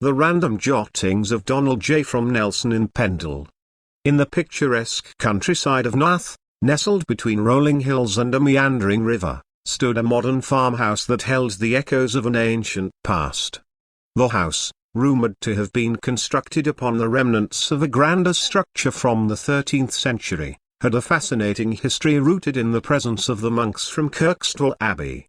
The Random Jottings of Donald J. from Nelson in Pendle. In the picturesque countryside of Noggarth, nestled between rolling hills and a meandering river, stood a modern farmhouse that held the echoes of an ancient past. The house, rumoured to have been constructed upon the remnants of a grander structure from the 13th century, had a fascinating history rooted in the presence of the monks from Kirkstall Abbey.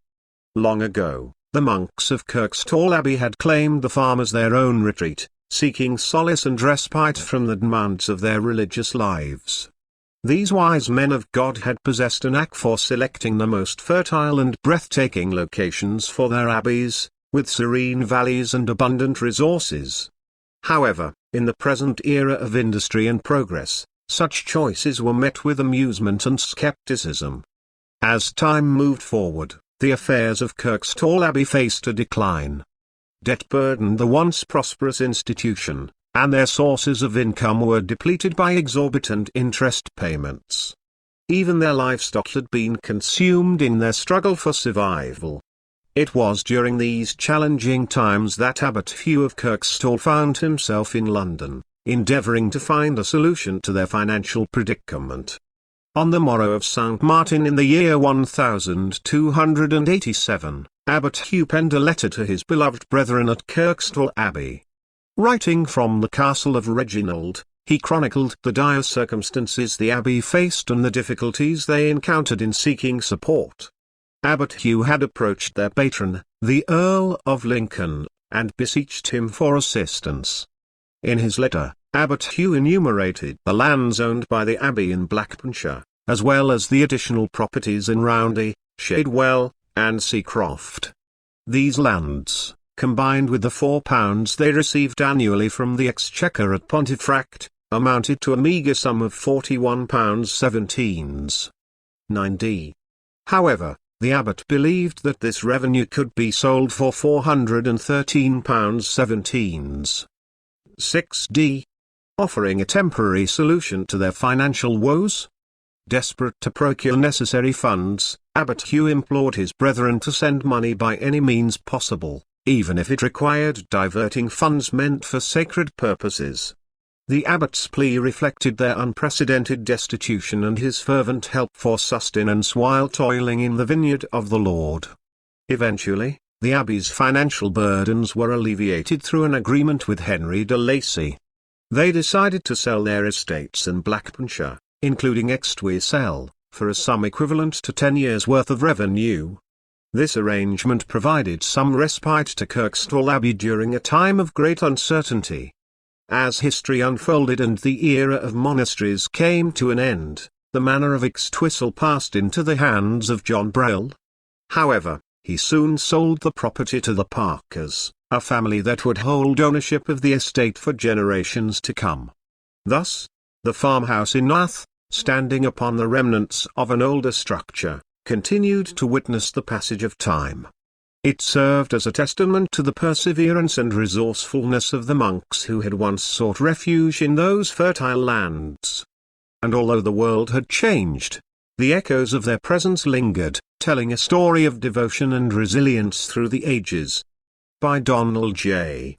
Long ago, the monks of Kirkstall Abbey had claimed the farm as their own retreat, seeking solace and respite from the demands of their religious lives. These wise men of God had possessed a knack for selecting the most fertile and breathtaking locations for their abbeys, with serene valleys and abundant resources. However, in the present era of industry and progress, such choices were met with amusement and skepticism. As time moved forward, the affairs of Kirkstall Abbey faced a decline. Debt burdened the once prosperous institution, and their sources of income were depleted by exorbitant interest payments. Even their livestock had been consumed in their struggle for survival. It was during these challenging times that Abbot Hugh of Kirkstall found himself in London, endeavouring to find a solution to their financial predicament. On the morrow of St. Martin in the year 1287, Abbot Hugh penned a letter to his beloved brethren at Kirkstall Abbey. Writing from the castle of Reginald, he chronicled the dire circumstances the abbey faced and the difficulties they encountered in seeking support. Abbot Hugh had approached their patron, the Earl of Lincoln, and beseeched him for assistance. In his letter, Abbot Hugh enumerated the lands owned by the abbey in Blackburnshire, as well as the additional properties in Roundhay, Shadwell, and Seacroft. These lands, combined with the £4 they received annually from the Exchequer at Pontefract, amounted to a meagre sum of £41 9d. However, the abbot believed that this revenue could be sold for £413 6d, offering a temporary solution to their financial woes. Desperate to procure necessary funds, Abbot Hugh implored his brethren to send money by any means possible, even if it required diverting funds meant for sacred purposes. The abbot's plea reflected their unprecedented destitution and his fervent help for sustenance while toiling in the vineyard of the Lord. Eventually, the abbey's financial burdens were alleviated through an agreement with Henry de Lacy. They decided to sell their estates in Blackburnshire, including Extwisell, for a sum equivalent to 10 years' worth of revenue. This arrangement provided some respite to Kirkstall Abbey during a time of great uncertainty. As history unfolded and the era of monasteries came to an end, the manor of Extwisell passed into the hands of John Braille. However, he soon sold the property to the Parkers, a family that would hold ownership of the estate for generations to come. Thus, the farmhouse in Noggarth, standing upon the remnants of an older structure, continued to witness the passage of time. It served as a testament to the perseverance and resourcefulness of the monks who had once sought refuge in those fertile lands. And although the world had changed, the echoes of their presence lingered, telling a story of devotion and resilience through the ages. By Donald J.